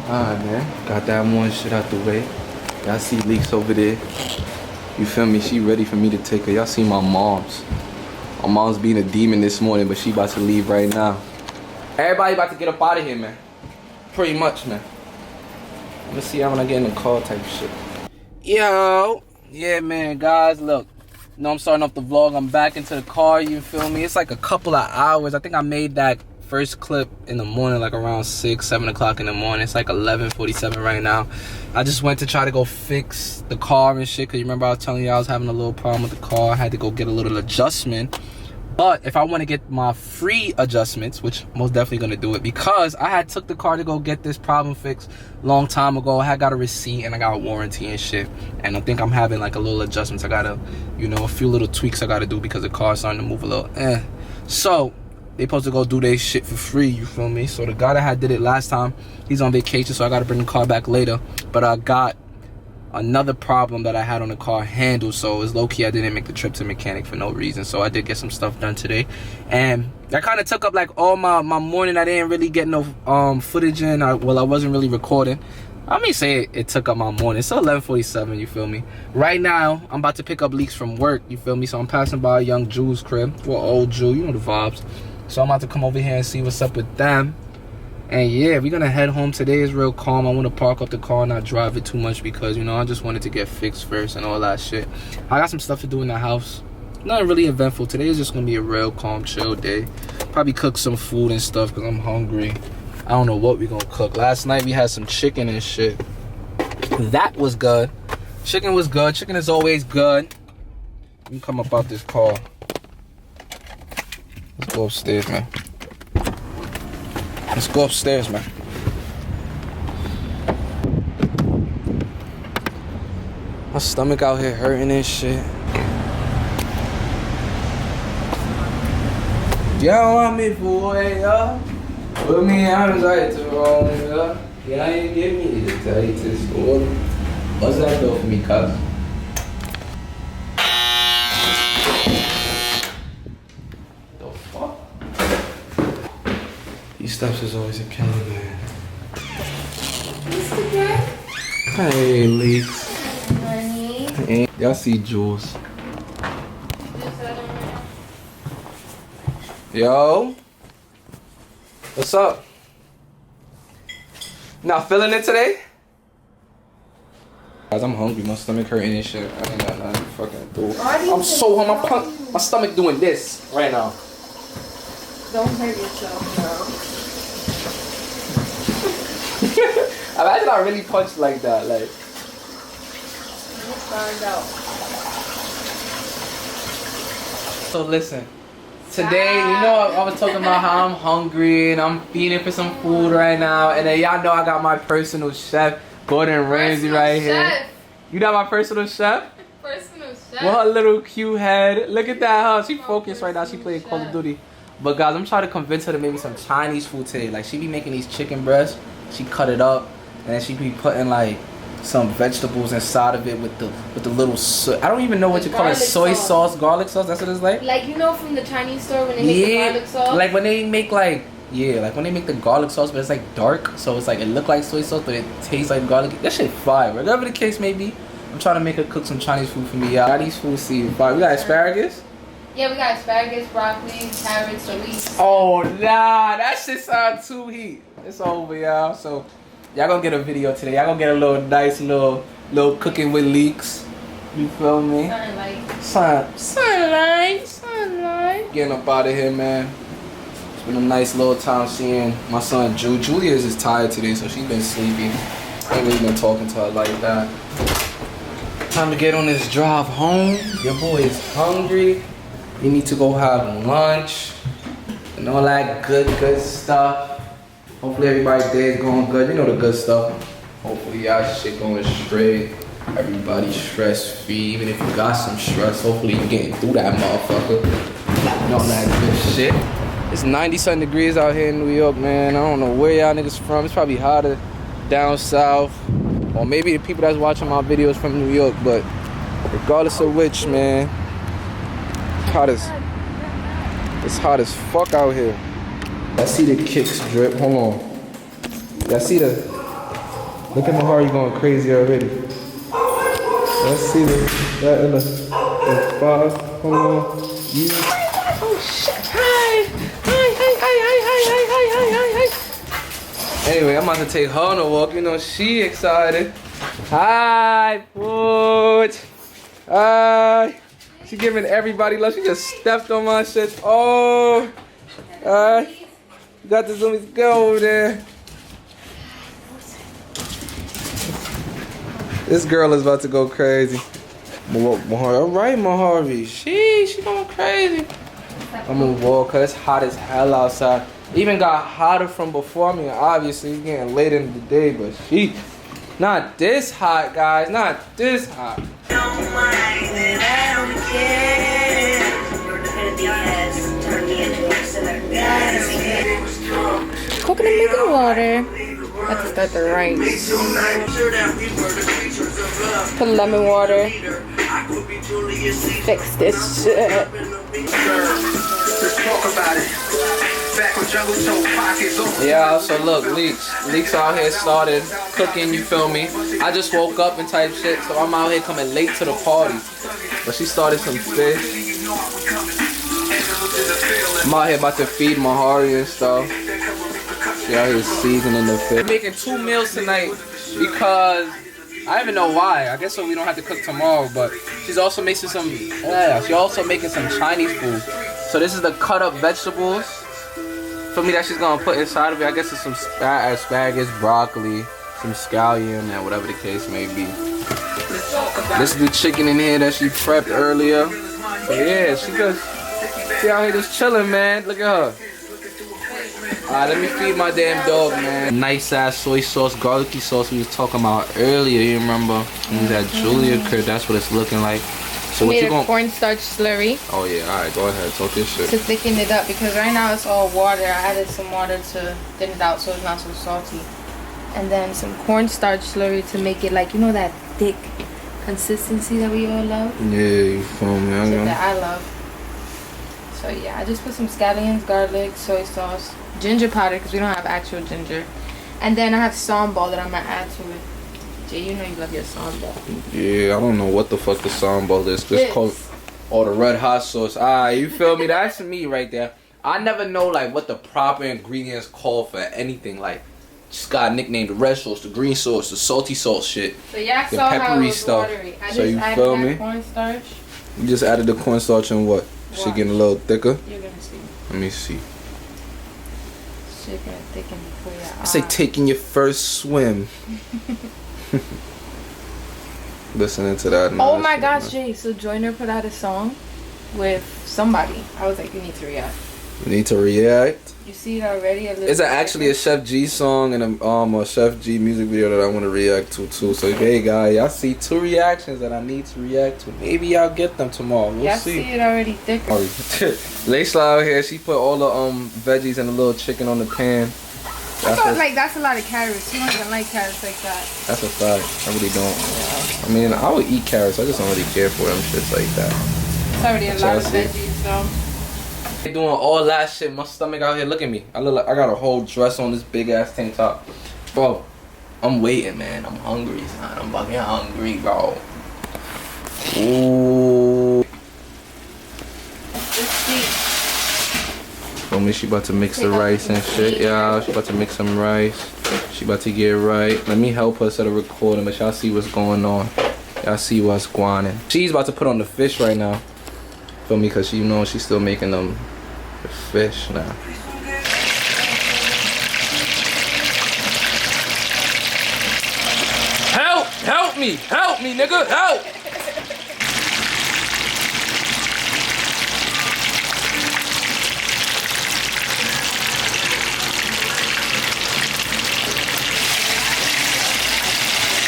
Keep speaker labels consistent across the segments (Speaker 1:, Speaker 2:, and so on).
Speaker 1: Alright, man. Got that one shit out the way. Y'all see Leaks over there. You feel me? She ready for me to take her. Y'all see my mom's. My mom's being a demon this morning, but she about to leave right now. Everybody about to get up out of here, man. Pretty much, man. I'm gonna see how when I get in the car type of shit. Yo. Yeah, man, guys, look. You know I'm starting off the vlog. I'm back into the car, you feel me? It's like a couple of hours. I think I made that first clip in the morning, like around 6, 7 o'clock in the morning. It's like 11:47 right now. I just went to try to go fix the car and shit, because you remember I was telling you I was having a little problem with the car. I had to go get a little adjustment. But if I want to get my free adjustments, which I'm most definitely going to do it, because I had took the car to go get this problem fixed long time ago. I had got a receipt and I got a warranty and shit. And I think I'm having like a little adjustments. I got to, you know, a few little tweaks I got to do because the car's starting to move a little. So they supposed to go do their shit for free, you feel me? So the guy that had did it last time, he's on vacation, so I got to bring the car back later. But I got another problem that I had on the car handled, so it's low-key I didn't make the trip to mechanic for no reason. So I did get some stuff done today, and that kind of took up like all my morning. I didn't really get no footage in. I wasn't really recording. I mean, say it took up my morning. It's 11:47, you feel me? Right now I'm about to pick up Leaks from work, you feel me? So I'm passing by Young Jew's crib, well, old Jew, you know the vibes. So I'm about to come over here and see what's up with them. And yeah, we're gonna head home. Today is real calm. I want to park up the car and not drive it too much, because, you know, I just wanted to get fixed first and all that shit. I got some stuff to do in the house. Nothing really eventful. Today is just gonna be a real calm, chill day. Probably cook some food and stuff because I'm hungry. I don't know what we're gonna cook. Last night we had some chicken and shit. That was good. Chicken was good. Chicken is always good. Let me come up out this car. Let's go upstairs, man. Let's go upstairs, man. My stomach out here hurting and shit. Y'all want me for yo? Put me on right to wrong, yo. Yeah, ain't give me the tight to school. What's that door for me, cuz? These steps is always a killer, man.
Speaker 2: Mr. Girl?
Speaker 1: Hey, Leaks.
Speaker 2: Honey.
Speaker 1: Hey, y'all see Jules. Yo. What's up? Not feeling it today? Guys, I'm hungry. My stomach hurting and shit. I ain't got nothing fucking do. I'm so hungry. My stomach doing this right now.
Speaker 2: Don't hurt yourself, girl.
Speaker 1: Imagine I really punched like that, like.
Speaker 2: We'll find out.
Speaker 1: So listen, today, you know, I was talking about how I'm hungry and I'm feeding for some food right now, and then y'all know I got my personal chef, Gordon Ramsay, right here. You got my personal chef?
Speaker 2: Personal chef.
Speaker 1: With her little cute head. Look at that, huh? She focused right now. She playing Call of Duty. But guys, I'm trying to convince her to make me some Chinese food today. Like, she be making these chicken breasts. She cut it up, and then she be putting like some vegetables inside of it with the little I don't even know what you call it. Soy sauce, garlic sauce. That's what it's like.
Speaker 2: Like, you know, from the Chinese store when they make the garlic sauce.
Speaker 1: Like when they make like when they make the garlic sauce, but it's like dark, so it's like it look like soy sauce, but it tastes like garlic. That shit fire. Whatever the case may be, I'm trying to make her cook some Chinese food for me. Y'all, got these food seeds fire. We got asparagus.
Speaker 2: Yeah, we got asparagus, broccoli, carrots, leeks.
Speaker 1: Oh nah, that shit sound too heat. It's over, y'all. So y'all gonna get a video today. Y'all gonna get a little nice little cooking with Leaks. You feel me? Sunlight. Getting up out of here, man. It's been a nice little time seeing my son Julia is just tired today, so she's been sleepy. Ain't really been talking to her like that. Time to get on this drive home. Your boy is hungry. You need to go have lunch and all that good stuff. Hopefully everybody's day is going good. You know the good stuff. Hopefully y'all shit going straight. Everybody stress free. Even if you got some stress, hopefully you getting through that motherfucker. You know that good shit. It's 90-something degrees out here in New York, man. I don't know where y'all niggas from. It's probably hotter down south. Or maybe the people that's watching my videos from New York. But regardless of which, man, it's hot as fuck out here. I see the kicks drip. Hold on. Y'all see the Look at Mahari going crazy already. Let's see that in the 5. Hold on.
Speaker 2: Oh shit! Hi!
Speaker 1: Anyway, I'm about to take her on a walk. You know, she excited. Hi, Pooch. Hi. She giving everybody love. She just stepped on my shit. Oh. Hi. You got the zoomies. Go over there. This girl is about to go crazy. Mahari. All right, Mahari. She going crazy. I'm gonna walk cause it's hot as hell outside. Even got hotter from before. I mean, obviously it's getting late in the day, but she not this hot, guys. Not this hot.
Speaker 2: Coconut milk and water. I have to start the rice. Put lemon water. Fix this shit.
Speaker 1: Yeah, so look, Leaks out here started cooking, you feel me? I just woke up and type shit, so I'm out here coming late to the party. But she started some fish. I'm out here about to feed Mahari and stuff. She out here seasoning the fish. I'm making 2 meals tonight because I don't even know why. I guess so we don't have to cook tomorrow, but she's also making some, she's also making some Chinese food. So this is the cut up vegetables for me that she's gonna put inside of it. I guess it's some asparagus, broccoli, some scallion, and whatever the case may be. This is the chicken in here that she prepped earlier. So yeah, she out here just chilling, man. Look at her. Alright, let me feed my damn dog, man. Nice ass soy sauce, garlicky sauce we was talking about earlier, you remember? And that Julia curd, that's what it's looking like. So
Speaker 2: I
Speaker 1: what
Speaker 2: made
Speaker 1: you
Speaker 2: a
Speaker 1: gonna...
Speaker 2: cornstarch slurry.
Speaker 1: Oh yeah, alright, go ahead, talk your shit.
Speaker 2: To thicken it up, because right now it's all water. I added some water to thin it out so it's not so salty. And then some cornstarch slurry to make it like, you know, that thick consistency that we all love?
Speaker 1: Yeah, you feel me?
Speaker 2: That I love. So yeah, I just put some scallions, garlic, soy sauce, ginger powder because we don't have actual ginger. And then I have sambal that I'm going to add to it. Jay, you know you love your sambal.
Speaker 1: Yeah, I don't know what the fuck the sambal is. Just call the red hot sauce. You feel me? That's me right there. I never know like what the proper ingredients call for anything. Like, just got nicknamed the red sauce, the green sauce, the salty sauce shit.
Speaker 2: So yeah,
Speaker 1: the
Speaker 2: saw how it
Speaker 1: peppery
Speaker 2: was
Speaker 1: stuff.
Speaker 2: watery. I
Speaker 1: So
Speaker 2: just
Speaker 1: you
Speaker 2: added
Speaker 1: feel
Speaker 2: that
Speaker 1: me?
Speaker 2: cornstarch.
Speaker 1: You just added the cornstarch and what? Shit getting a little thicker?
Speaker 2: You're going to see.
Speaker 1: Let me see.
Speaker 2: Shit going to thicken before your eyes.
Speaker 1: I say taking your first swim. Listening to that.
Speaker 2: Oh my gosh, Jay. So Joyner put out a song with somebody. I was like, you need to react.
Speaker 1: You need to react.
Speaker 2: You see it already?
Speaker 1: It's actually a Chef G song and a Chef G music video that I want to react to too. So hey guys, y'all see 2 reactions that I need to react to. Maybe y'all get them tomorrow. We'll see.
Speaker 2: See it already thicker.
Speaker 1: Laisla out here, she put all the veggies and a little chicken on the pan.
Speaker 2: That's a lot of carrots. You don't even like carrots like that.
Speaker 1: That's a fact. I really don't. Yeah. I mean, I would eat carrots. I just don't really care for them shits like that.
Speaker 2: It's already a lot of veggies, so.
Speaker 1: Doing all that shit. My stomach out here. Look at me. I look like I got a whole dress on this big ass tank top. Bro, I'm waiting, man. I'm hungry, son. I'm fucking hungry, bro. Ooh. Feel me? She about to mix the rice and shit, y'all. She about to mix some rice. She about to get right. Let me help her set a recording, but y'all see what's going on. Y'all see what's going on. She's about to put on the fish right now. Feel me? Cause she, you know, she's still making them the fish now. Help! Help me! Help me, nigga! Help!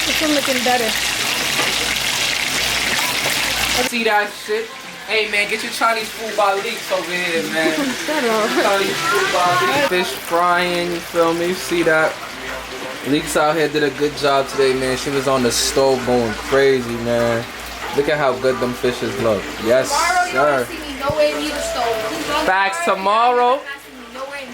Speaker 2: This one looking better.
Speaker 1: See that shit? Hey man, get your Chinese food by Leaks over here, man.
Speaker 2: Shut up.
Speaker 1: Chinese food by Leaks. Fish frying, you feel me? See that? Leaks out here did a good job today, man. She was on the stove going crazy, man. Look at how good them fishes look. Yes, sir. Facts tomorrow.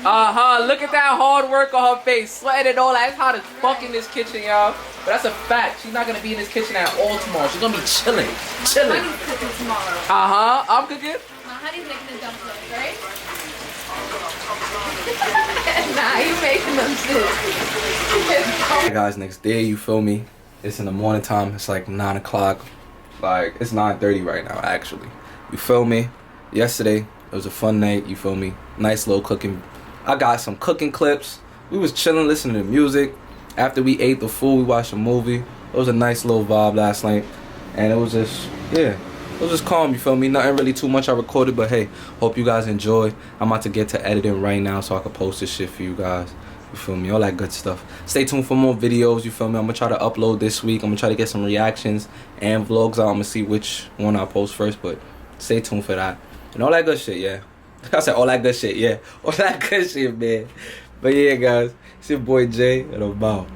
Speaker 1: Look at that hard work on her face. Sweating and all that. It's hot as fuck in this kitchen, y'all. But that's a fact. She's not gonna be in this kitchen at all tomorrow. She's gonna be chilling. Chilling.
Speaker 2: My honey's cooking tomorrow.
Speaker 1: I'm cooking.
Speaker 2: My honey's making the dumplings, right? Nah, you making them too.
Speaker 1: Hey guys, next day, you feel me? It's in the morning time. It's like 9 o'clock. Like, it's 9:30 right now, actually. You feel me? Yesterday, it was a fun night, you feel me? Nice little cooking. I got some cooking clips. We was chilling, listening to music. After we ate the food, we watched a movie. It was a nice little vibe last night. And it was just, yeah. It was just calm, you feel me? Nothing really too much I recorded, but hey, hope you guys enjoy. I'm about to get to editing right now so I can post this shit for you guys. You feel me? All that good stuff. Stay tuned for more videos, you feel me? I'm gonna try to upload this week. I'm gonna try to get some reactions and vlogs out. I'm gonna see which one I post first, but stay tuned for that. And all that good shit, yeah. I said all that good shit, yeah. All that good shit, man. But yeah, guys, it's your boy Jay, and I'm out.